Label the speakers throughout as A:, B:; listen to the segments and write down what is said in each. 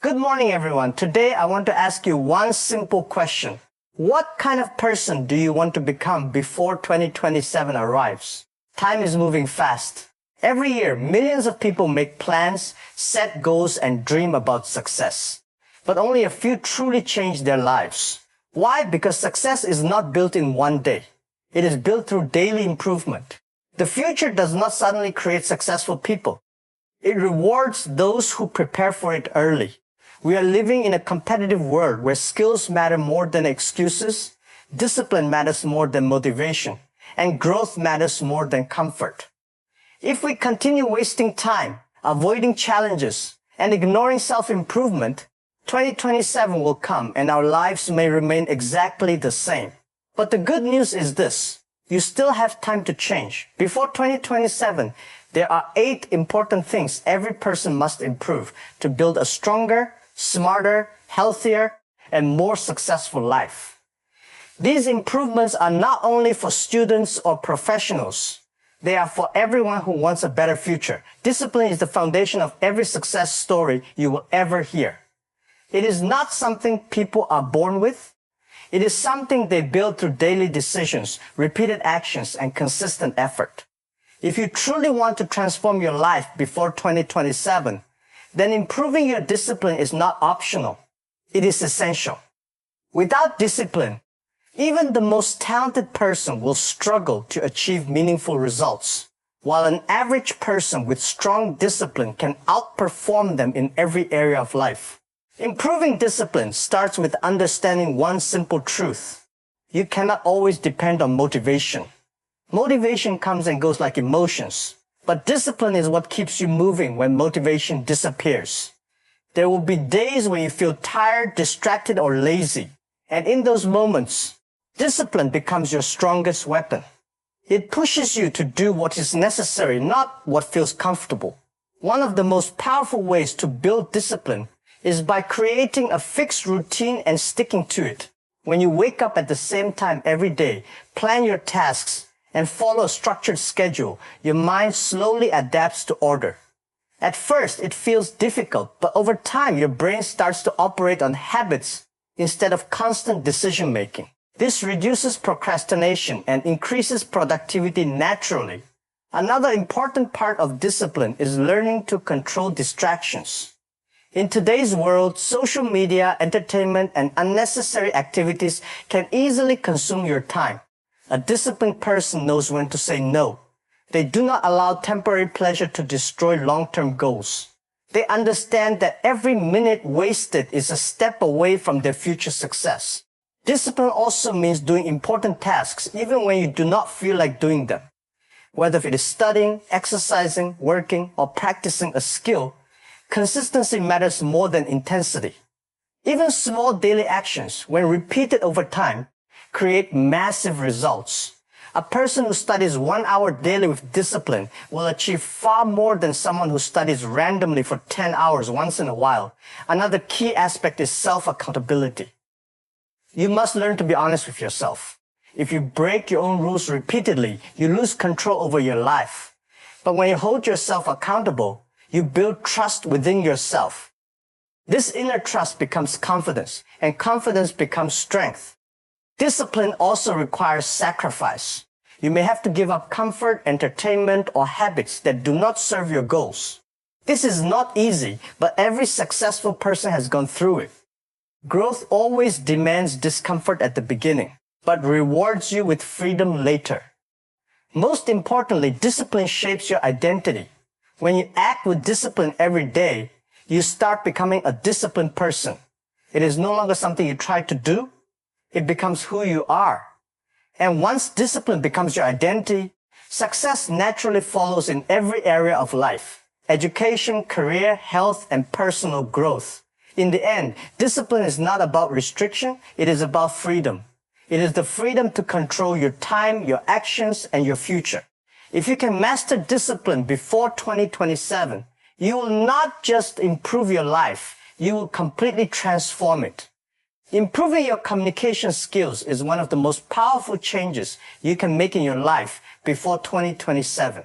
A: Good morning, everyone. Today, I want to ask you one simple question. What kind of person do you want to become before 2027 arrives? Time is moving fast. Every year, millions of people make plans, set goals, and dream about success. But only a few truly change their lives. Why? Because success is not built in one day. It is built through daily improvement. The future does not suddenly create successful people. It rewards those who prepare for it early. We are living in a competitive world where skills matter more than excuses, discipline matters more than motivation, and growth matters more than comfort. If we continue wasting time, avoiding challenges, and ignoring self-improvement, 2027 will come and our lives may remain exactly the same. But the good news is this. You still have time to change. Before 2027, there are 8 important things every person must improve to build a stronger, smarter, healthier, and more successful life. These improvements are not only for students or professionals. They are for everyone who wants a better future. Discipline is the foundation of every success story you will ever hear. It is not something people are born with. It is something they build through daily decisions, repeated actions, and consistent effort. If you truly want to transform your life before 2027, then improving your discipline is not optional. It is essential. Without discipline, even the most talented person will struggle to achieve meaningful results, while an average person with strong discipline can outperform them in every area of life. Improving discipline starts with understanding one simple truth. You cannot always depend on motivation. Motivation comes and goes like emotions, but discipline is what keeps you moving when motivation disappears. There will be days when you feel tired, distracted, or lazy, and in those moments, discipline becomes your strongest weapon. It pushes you to do what is necessary, not what feels comfortable. One of the most powerful ways to build discipline is by creating a fixed routine and sticking to it. When you wake up at the same time every day, plan your tasks, and follow a structured schedule, your mind slowly adapts to order. At first, it feels difficult, but over time, your brain starts to operate on habits instead of constant decision-making. This reduces procrastination and increases productivity naturally. Another important part of discipline is learning to control distractions. In today's world, social media, entertainment, and unnecessary activities can easily consume your time. A disciplined person knows when to say no. They do not allow temporary pleasure to destroy long-term goals. They understand that every minute wasted is a step away from their future success. Discipline also means doing important tasks even when you do not feel like doing them. Whether it is studying, exercising, working, or practicing a skill, consistency matters more than intensity. Even small daily actions, when repeated over time, create massive results. A person who studies 1 hour daily with discipline will achieve far more than someone who studies randomly for 10 hours once in a while. Another key aspect is self-accountability. You must learn to be honest with yourself. If you break your own rules repeatedly, you lose control over your life. But when you hold yourself accountable, you build trust within yourself. This inner trust becomes confidence, and confidence becomes strength. Discipline also requires sacrifice. You may have to give up comfort, entertainment, or habits that do not serve your goals. This is not easy, but every successful person has gone through it. Growth always demands discomfort at the beginning, but rewards you with freedom later. Most importantly, discipline shapes your identity. When you act with discipline every day, you start becoming a disciplined person. It is no longer something you try to do. It becomes who you are. And once discipline becomes your identity, success naturally follows in every area of life. Education, career, health, and personal growth. In the end, discipline is not about restriction, it is about freedom. It is the freedom to control your time, your actions, and your future. If you can master discipline before 2027, you will not just improve your life, you will completely transform it. Improving your communication skills is one of the most powerful changes you can make in your life before 2027.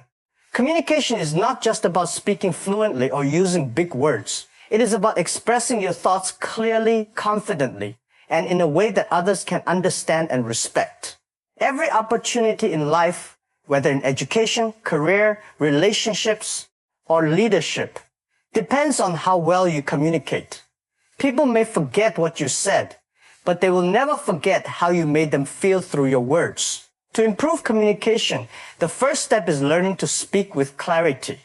A: Communication is not just about speaking fluently or using big words. It is about expressing your thoughts clearly, confidently, and in a way that others can understand and respect. Every opportunity in life, whether in education, career, relationships, or leadership, depends on how well you communicate. People may forget what you said, but they will never forget how you made them feel through your words. To improve communication, the first step is learning to speak with clarity.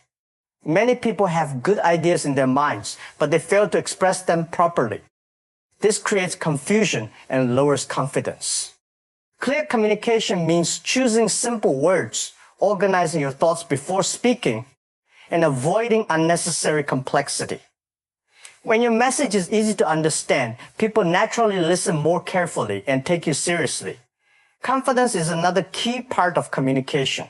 A: Many people have good ideas in their minds, but they fail to express them properly. This creates confusion and lowers confidence. Clear communication means choosing simple words, organizing your thoughts before speaking, and avoiding unnecessary complexity. When your message is easy to understand, people naturally listen more carefully and take you seriously. Confidence is another key part of communication.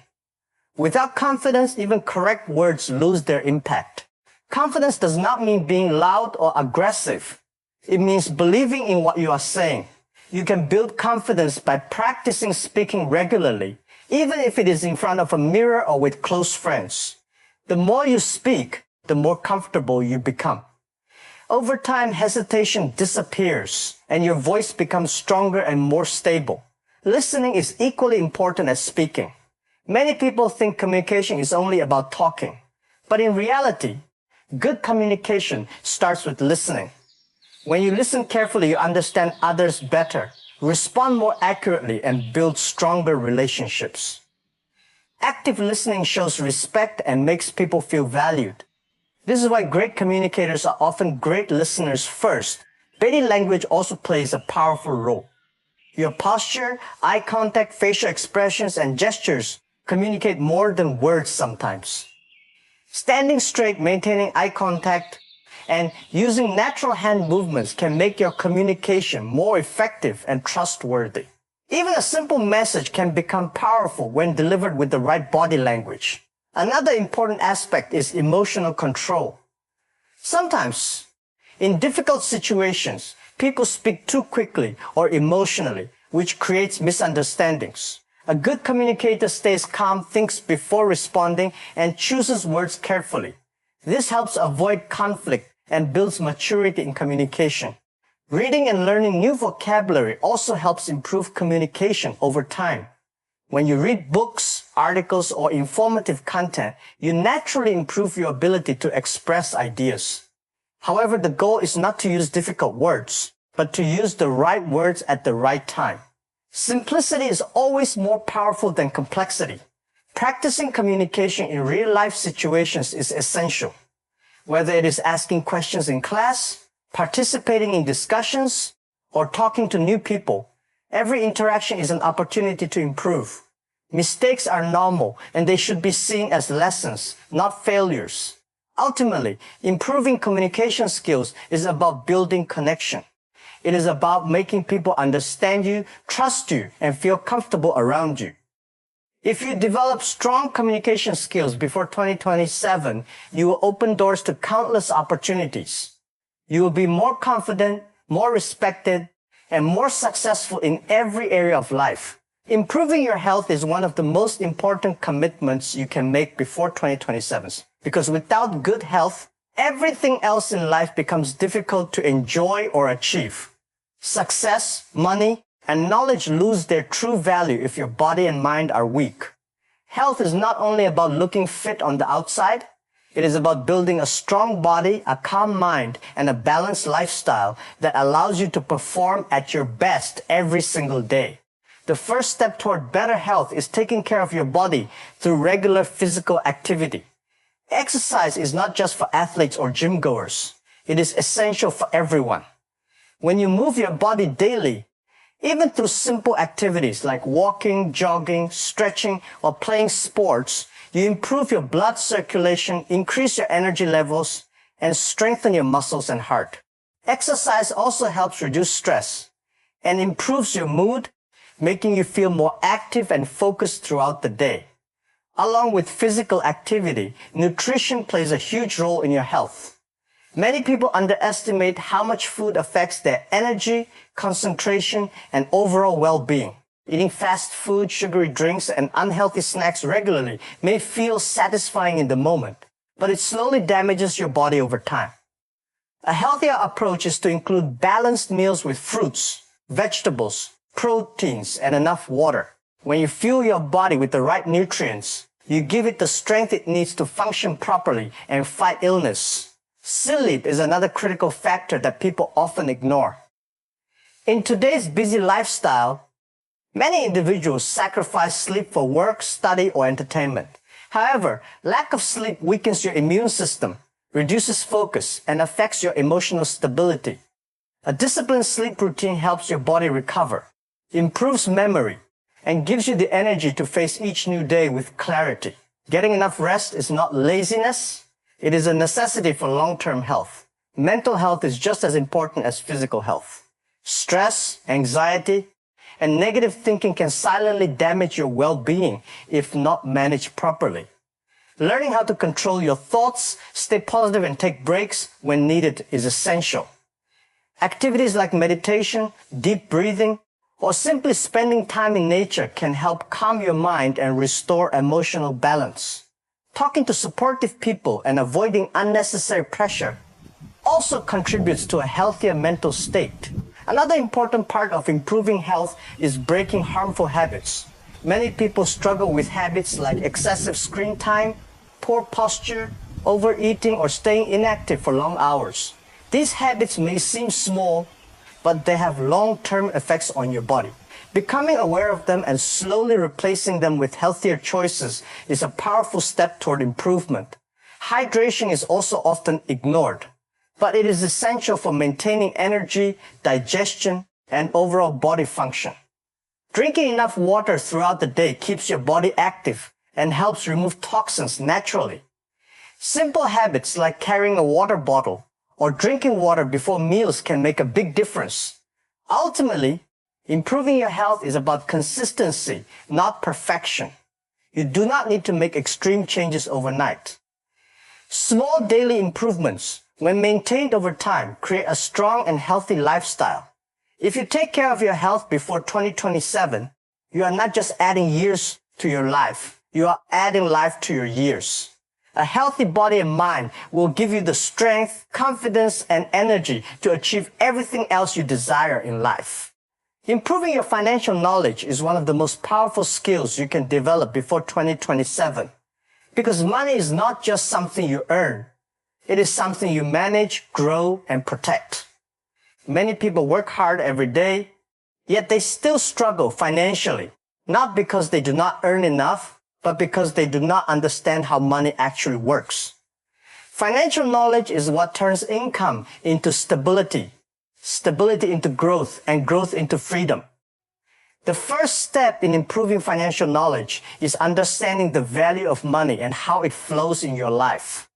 A: Without confidence, even correct words lose their impact. Confidence does not mean being loud or aggressive. It means believing in what you are saying. You can build confidence by practicing speaking regularly, even if it is in front of a mirror or with close friends. The more you speak, the more comfortable you become. Over time, hesitation disappears and your voice becomes stronger and more stable. Listening is equally important as speaking. Many people think communication is only about talking, but in reality, good communication starts with listening. When you listen carefully, you understand others better, respond more accurately, and build stronger relationships. Active listening shows respect and makes people feel valued. This is why great communicators are often great listeners first. Body language also plays a powerful role. Your posture, eye contact, facial expressions, and gestures communicate more than words sometimes. Standing straight, maintaining eye contact, and using natural hand movements can make your communication more effective and trustworthy. Even a simple message can become powerful when delivered with the right body language. Another important aspect is emotional control. Sometimes, in difficult situations, people speak too quickly or emotionally, which creates misunderstandings. A good communicator stays calm, thinks before responding, and chooses words carefully. This helps avoid conflict and builds maturity in communication. Reading and learning new vocabulary also helps improve communication over time. When you read books, articles, or informative content, you naturally improve your ability to express ideas. However, the goal is not to use difficult words, but to use the right words at the right time. Simplicity is always more powerful than complexity. Practicing communication in real-life situations is essential. Whether it is asking questions in class, participating in discussions, or talking to new people, every interaction is an opportunity to improve. Mistakes are normal, and they should be seen as lessons, not failures. Ultimately, improving communication skills is about building connection. It is about making people understand you, trust you, and feel comfortable around you. If you develop strong communication skills before 2027, you will open doors to countless opportunities. You will be more confident, more respected, and more successful in every area of life. Improving your health is one of the most important commitments you can make before 2027, because without good health, everything else in life becomes difficult to enjoy or achieve. Success, money, and knowledge lose their true value if your body and mind are weak. Health is not only about looking fit on the outside, it is about building a strong body, a calm mind, and a balanced lifestyle that allows you to perform at your best every single day. The first step toward better health is taking care of your body through regular physical activity. Exercise is not just for athletes or gym goers. It is essential for everyone. When you move your body daily, even through simple activities like walking, jogging, stretching, or playing sports, you improve your blood circulation, increase your energy levels, and strengthen your muscles and heart. Exercise also helps reduce stress and improves your mood, making you feel more active and focused throughout the day. Along with physical activity, nutrition plays a huge role in your health. Many people underestimate how much food affects their energy, concentration, and overall well-being. Eating fast food, sugary drinks, and unhealthy snacks regularly may feel satisfying in the moment, but it slowly damages your body over time. A healthier approach is to include balanced meals with fruits, vegetables, proteins, and enough water. When you fuel your body with the right nutrients, you give it the strength it needs to function properly and fight illness. Sleep is another critical factor that people often ignore. In today's busy lifestyle, many individuals sacrifice sleep for work, study, or entertainment. However, lack of sleep weakens your immune system, reduces focus, and affects your emotional stability. A disciplined sleep routine helps your body recover, improves memory, and gives you the energy to face each new day with clarity. Getting enough rest is not laziness, it is a necessity for long-term health. Mental health is just as important as physical health. Stress, anxiety, and negative thinking can silently damage your well-being if not managed properly. Learning how to control your thoughts, stay positive, and take breaks when needed is essential. Activities like meditation, deep breathing, or simply spending time in nature can help calm your mind and restore emotional balance. Talking to supportive people and avoiding unnecessary pressure also contributes to a healthier mental state. Another important part of improving health is breaking harmful habits. Many people struggle with habits like excessive screen time, poor posture, overeating, or staying inactive for long hours. These habits may seem small, but they have long-term effects on your body. Becoming aware of them and slowly replacing them with healthier choices is a powerful step toward improvement. Hydration is also often ignored, but it is essential for maintaining energy, digestion, and overall body function. Drinking enough water throughout the day keeps your body active and helps remove toxins naturally. Simple habits like carrying a water bottle or drinking water before meals can make a big difference. Ultimately, improving your health is about consistency, not perfection. You do not need to make extreme changes overnight. Small daily improvements, when maintained over time, create a strong and healthy lifestyle. If you take care of your health before 2027, you are not just adding years to your life, you are adding life to your years. A healthy body and mind will give you the strength, confidence, and energy to achieve everything else you desire in life. Improving your financial knowledge is one of the most powerful skills you can develop before 2027. Because money is not just something you earn. It is something you manage, grow, and protect. Many people work hard every day, yet they still struggle financially, not because they do not earn enough, but because they do not understand how money actually works. Financial knowledge is what turns income into stability, stability into growth, and growth into freedom. The first step in improving financial knowledge is understanding the value of money and how it flows in your life.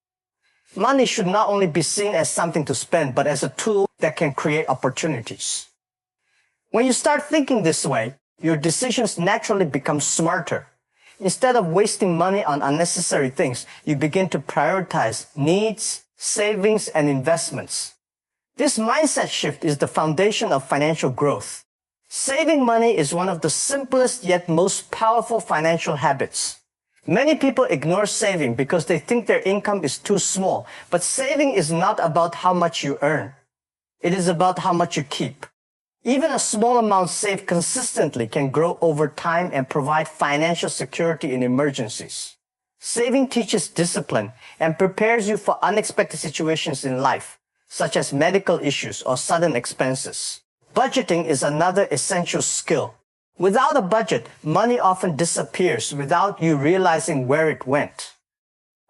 A: Money should not only be seen as something to spend, but as a tool that can create opportunities. When you start thinking this way, your decisions naturally become smarter. Instead of wasting money on unnecessary things, you begin to prioritize needs, savings, and investments. This mindset shift is the foundation of financial growth. Saving money is one of the simplest yet most powerful financial habits. Many people ignore saving because they think their income is too small, but saving is not about how much you earn. It is about how much you keep. Even a small amount saved consistently can grow over time and provide financial security in emergencies. Saving teaches discipline and prepares you for unexpected situations in life, such as medical issues or sudden expenses. Budgeting is another essential skill. Without a budget, money often disappears without you realizing where it went.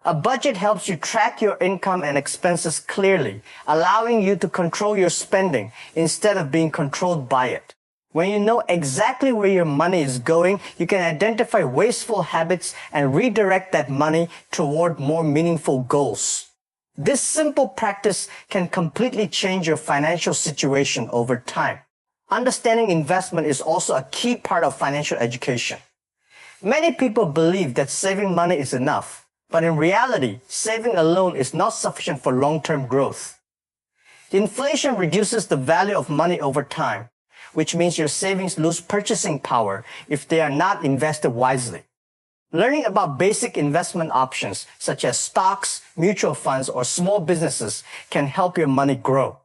A: A budget helps you track your income and expenses clearly, allowing you to control your spending instead of being controlled by it. When you know exactly where your money is going, you can identify wasteful habits and redirect that money toward more meaningful goals. This simple practice can completely change your financial situation over time. Understanding investment is also a key part of financial education. Many people believe that saving money is enough. But in reality, saving alone is not sufficient for long-term growth. Inflation reduces the value of money over time, which means your savings lose purchasing power if they are not invested wisely. Learning about basic investment options such as stocks, mutual funds, or small businesses can help your money grow.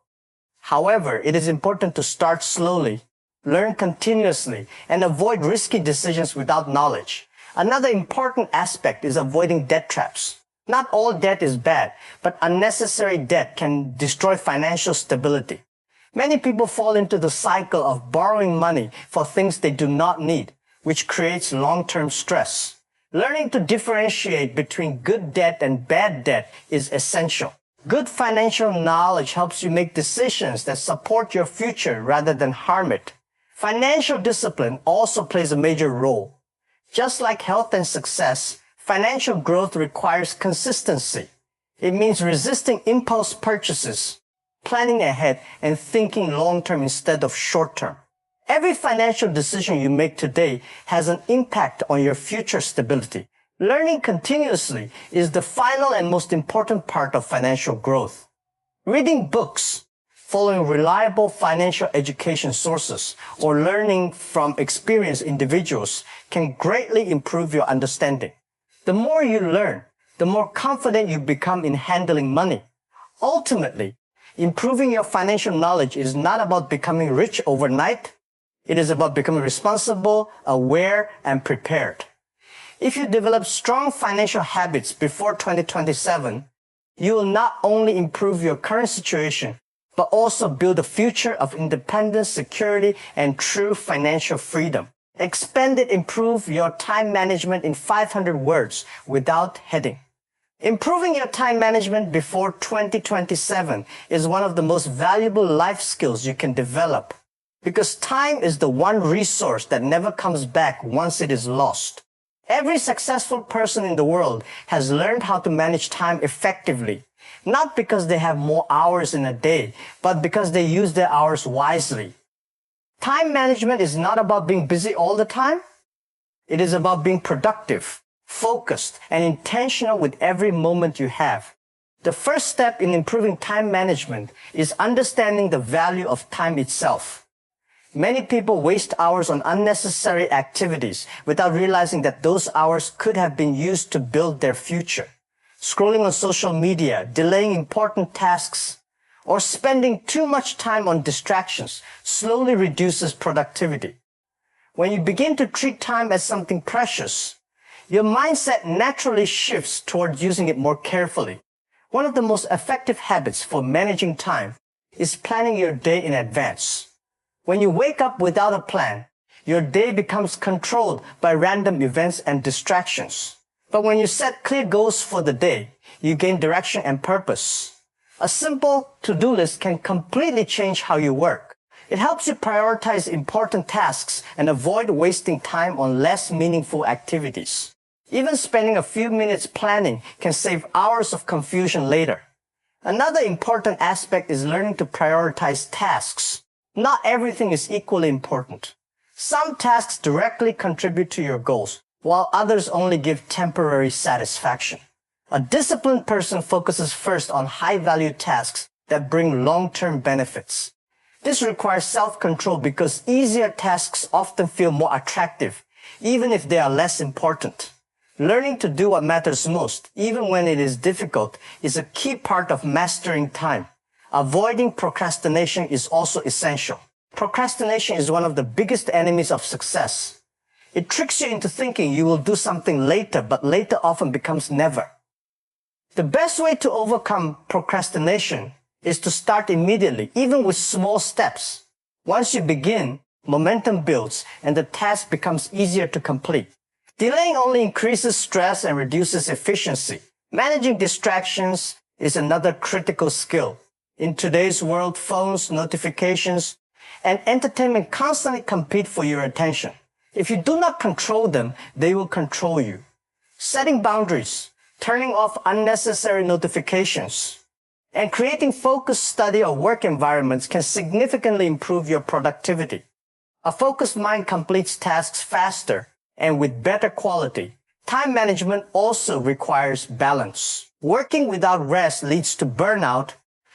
A: However, it is important to start slowly, learn continuously, and avoid risky decisions without knowledge. Another important aspect is avoiding debt traps. Not all debt is bad, but unnecessary debt can destroy financial stability. Many people fall into the cycle of borrowing money for things they do not need, which creates long-term stress. Learning to differentiate between good debt and bad debt is essential. Good financial knowledge helps you make decisions that support your future rather than harm it. Financial discipline also plays a major role. Just like health and success, financial growth requires consistency. It means resisting impulse purchases, planning ahead, and thinking long-term instead of short-term. Every financial decision you make today has an impact on your future stability. Learning continuously is the final and most important part of financial growth. Reading books, following reliable financial education sources, or learning from experienced individuals can greatly improve your understanding. The more you learn, the more confident you become in handling money. Ultimately, improving your financial knowledge is not about becoming rich overnight. It is about becoming responsible, aware, and prepared. If you develop strong financial habits before 2027, you will not only improve your current situation, but also build a future of independence, security, and true financial freedom. Expand it, improve your time management in 500 words without heading. Improving your time management before 2027 is one of the most valuable life skills you can develop, because time is the one resource that never comes back once it is lost. Every successful person in the world has learned how to manage time effectively, not because they have more hours in a day, but because they use their hours wisely. Time management is not about being busy all the time. It is about being productive, focused, and intentional with every moment you have. The first step in improving time management is understanding the value of time itself. Many people waste hours on unnecessary activities without realizing that those hours could have been used to build their future. Scrolling on social media, delaying important tasks, or spending too much time on distractions slowly reduces productivity. When you begin to treat time as something precious, your mindset naturally shifts towards using it more carefully. One of the most effective habits for managing time is planning your day in advance. When you wake up without a plan, your day becomes controlled by random events and distractions. But when you set clear goals for the day, you gain direction and purpose. A simple to-do list can completely change how you work. It helps you prioritize important tasks and avoid wasting time on less meaningful activities. Even spending a few minutes planning can save hours of confusion later. Another important aspect is learning to prioritize tasks. Not everything is equally important. Some tasks directly contribute to your goals, while others only give temporary satisfaction. A disciplined person focuses first on high-value tasks that bring long-term benefits. This requires self-control because easier tasks often feel more attractive, even if they are less important. Learning to do what matters most, even when it is difficult, is a key part of mastering time. Avoiding procrastination is also essential. Procrastination is one of the biggest enemies of success. It tricks you into thinking you will do something later, but later often becomes never. The best way to overcome procrastination is to start immediately, even with small steps. Once you begin, momentum builds and the task becomes easier to complete. Delaying only increases stress and reduces efficiency. Managing distractions is another critical skill. In today's world, phones, notifications, and entertainment constantly compete for your attention. If you do not control them, they will control you. Setting boundaries, turning off unnecessary notifications, and creating focused study or work environments can significantly improve your productivity. A focused mind completes tasks faster and with better quality. Time management also requires balance. Working without rest leads to burnout,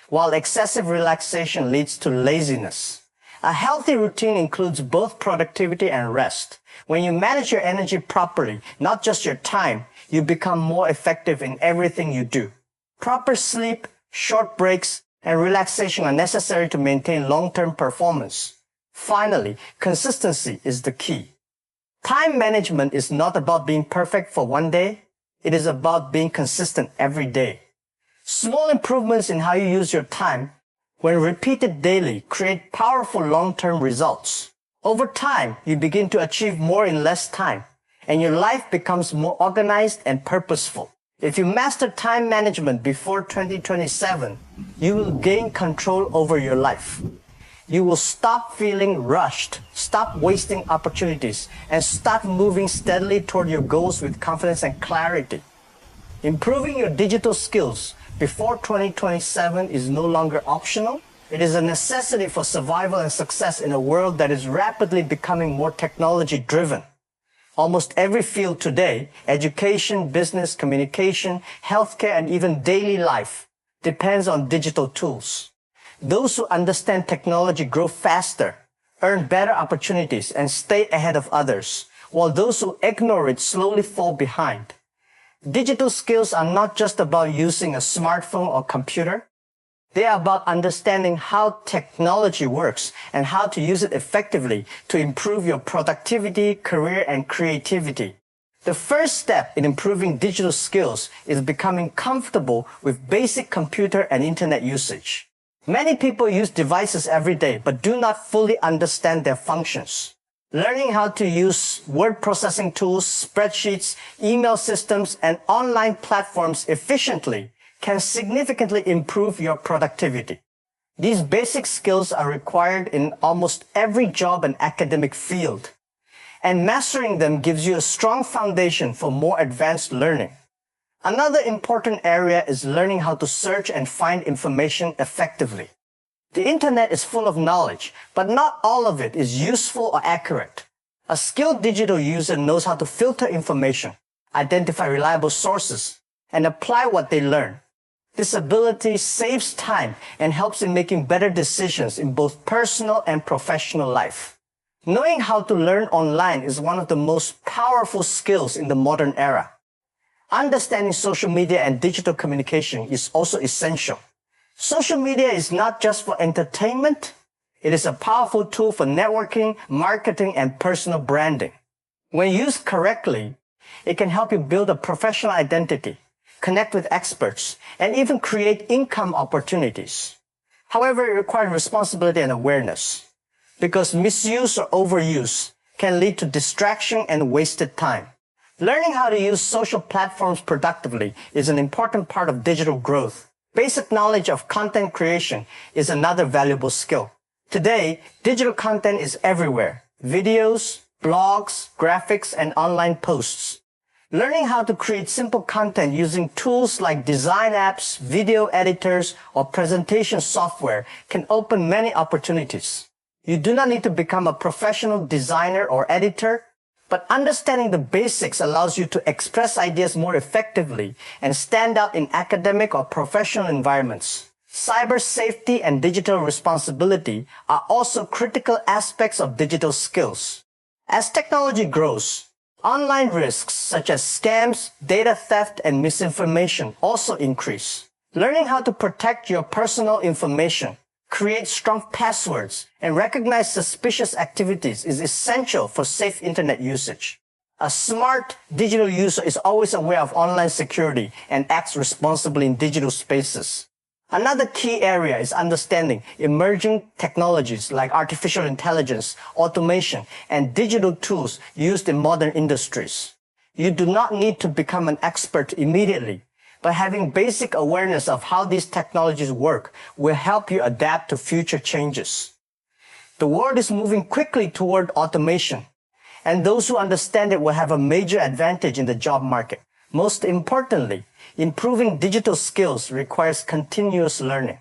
A: while excessive relaxation leads to laziness. A healthy routine includes both productivity and rest. When you manage your energy properly, not just your time, you become more effective in everything you do. Proper sleep, short breaks, and relaxation are necessary to maintain long-term performance. Finally, consistency is the key. Time management is not about being perfect for one day. It is about being consistent every day. Small improvements in how you use your time, when repeated daily, create powerful long-term results. Over time, you begin to achieve more in less time, and your life becomes more organized and purposeful. If you master time management before 2027, you will gain control over your life. You will stop feeling rushed, stop wasting opportunities, and start moving steadily toward your goals with confidence and clarity. Improving your digital skills before 2027 is no longer optional. It is a necessity for survival and success in a world that is rapidly becoming more technology-driven. Almost every field today, education, business, communication, healthcare, and even daily life, depends on digital tools. Those who understand technology grow faster, earn better opportunities, and stay ahead of others, while those who ignore it slowly fall behind. Digital skills are not just about using a smartphone or computer. They are about understanding how technology works and how to use it effectively to improve your productivity, career, and creativity. The first step in improving digital skills is becoming comfortable with basic computer and internet usage. Many people use devices every day but do not fully understand their functions. Learning how to use word processing tools, spreadsheets, email systems, and online platforms efficiently can significantly improve your productivity. These basic skills are required in almost every job and academic field, and mastering them gives you a strong foundation for more advanced learning. Another important area is learning how to search and find information effectively. The internet is full of knowledge, but not all of it is useful or accurate. A skilled digital user knows how to filter information, identify reliable sources, and apply what they learn. This ability saves time and helps in making better decisions in both personal and professional life. Knowing how to learn online is one of the most powerful skills in the modern era. Understanding social media and digital communication is also essential. Social media is not just for entertainment. It is a powerful tool for networking, marketing, and personal branding. When used correctly, it can help you build a professional identity, connect with experts, and even create income opportunities. However, it requires responsibility and awareness, because misuse or overuse can lead to distraction and wasted time. Learning how to use social platforms productively is an important part of digital growth. Basic knowledge of content creation is another valuable skill. Today, digital content is everywhere. Videos, blogs, graphics, and online posts. Learning how to create simple content using tools like design apps, video editors, or presentation software can open many opportunities. You do not need to become a professional designer or editor, but understanding the basics allows you to express ideas more effectively and stand out in academic or professional environments. Cyber safety and digital responsibility are also critical aspects of digital skills. As technology grows, online risks such as scams, data theft, and misinformation also increase. Learning how to protect your personal information, create strong passwords, and recognize suspicious activities is essential for safe internet usage. A smart digital user is always aware of online security and acts responsibly in digital spaces. Another key area is understanding emerging technologies like artificial intelligence, automation, and digital tools used in modern industries. You do not need to become an expert immediately, but having basic awareness of how these technologies work will help you adapt to future changes. The world is moving quickly toward automation, and those who understand it will have a major advantage in the job market. Most importantly, improving digital skills requires continuous learning.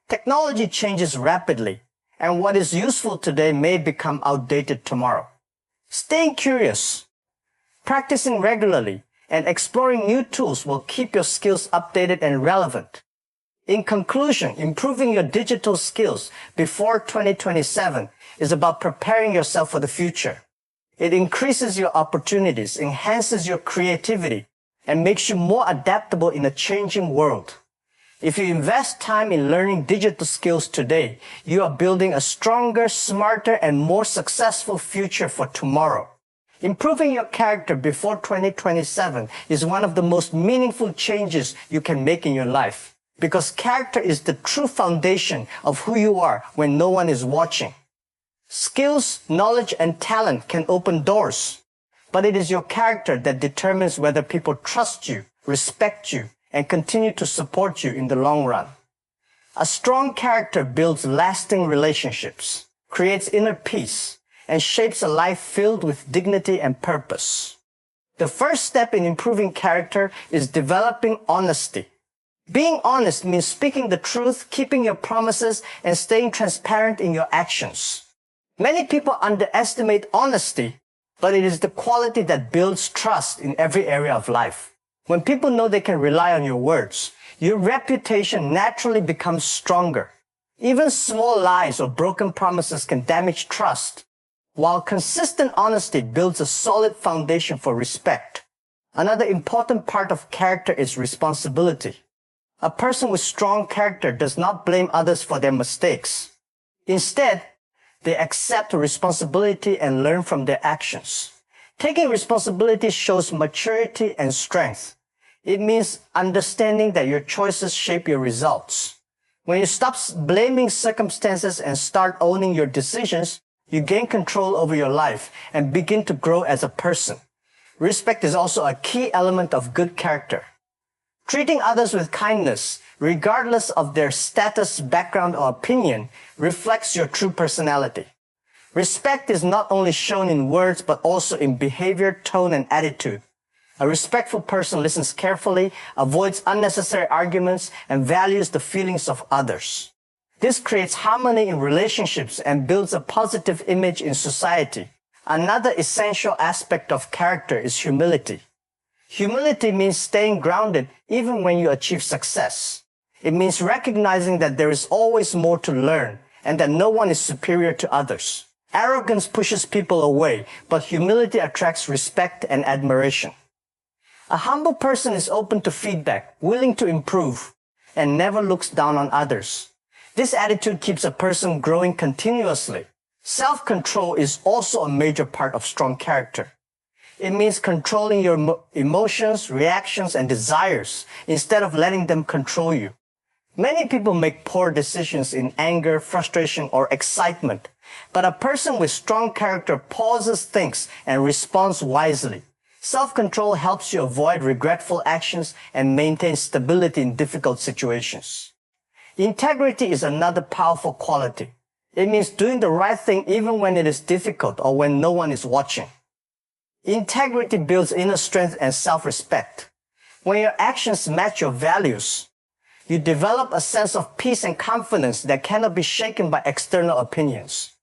A: Technology changes rapidly, and what is useful today may become outdated tomorrow. Staying curious, practicing regularly, and exploring new tools will keep your skills updated and relevant. In conclusion, improving your digital skills before 2027 is about preparing yourself for the future. It increases your opportunities, enhances your creativity, and makes you more adaptable in a changing world. If you invest time in learning digital skills today, you are building a stronger, smarter, and more successful future for tomorrow. Improving your character before 2027 is one of the most meaningful changes you can make in your life, because character is the true foundation of who you are when no one is watching. Skills, knowledge, and talent can open doors, but it is your character that determines whether people trust you, respect you, and continue to support you in the long run. A strong character builds lasting relationships, creates inner peace, and shapes a life filled with dignity and purpose. The first step in improving character is developing honesty. Being honest means speaking the truth, keeping your promises, and staying transparent in your actions. Many people underestimate honesty, but it is the quality that builds trust in every area of life. When people know they can rely on your words, your reputation naturally becomes stronger. Even small lies or broken promises can damage trust, while consistent honesty builds a solid foundation for respect. Another important part of character is responsibility. A person with strong character does not blame others for their mistakes. Instead, they accept responsibility and learn from their actions. Taking responsibility shows maturity and strength. It means understanding that your choices shape your results. When you stop blaming circumstances and start owning your decisions, you gain control over your life and begin to grow as a person. Respect is also a key element of good character. Treating others with kindness, regardless of their status, background, or opinion, reflects your true personality. Respect is not only shown in words, but also in behavior, tone, and attitude. A respectful person listens carefully, avoids unnecessary arguments, and values the feelings of others. This creates harmony in relationships and builds a positive image in society. Another essential aspect of character is humility. Humility means staying grounded even when you achieve success. It means recognizing that there is always more to learn and that no one is superior to others. Arrogance pushes people away, but humility attracts respect and admiration. A humble person is open to feedback, willing to improve, and never looks down on others. This attitude keeps a person growing continuously. Self-control is also a major part of strong character. It means controlling your emotions, reactions, and desires instead of letting them control you. Many people make poor decisions in anger, frustration, or excitement, but a person with strong character pauses, thinks, and responds wisely. Self-control helps you avoid regretful actions and maintain stability in difficult situations. Integrity is another powerful quality. It means doing the right thing even when it is difficult or when no one is watching. Integrity builds inner strength and self-respect. When your actions match your values, you develop a sense of peace and confidence that cannot be shaken by external opinions.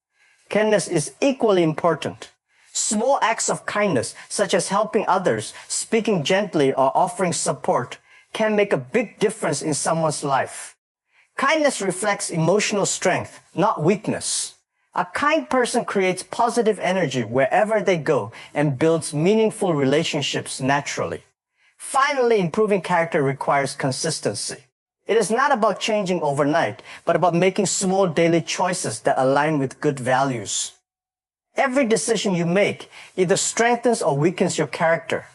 A: Kindness is equally important. Small acts of kindness, such as helping others, speaking gently, or offering support, can make a big difference in someone's life. Kindness reflects emotional strength, not weakness. A kind person creates positive energy wherever they go and builds meaningful relationships naturally. Finally, improving character requires consistency. It is not about changing overnight, but about making small daily choices that align with good values. Every decision you make either strengthens or weakens your character.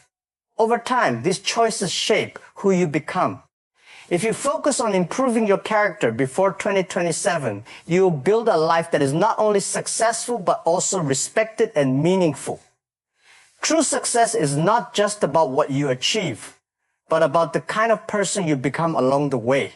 A: Over time, these choices shape who you become. If you focus on improving your character before 2027, you will build a life that is not only successful, but also respected and meaningful. True success is not just about what you achieve, but about the kind of person you become along the way.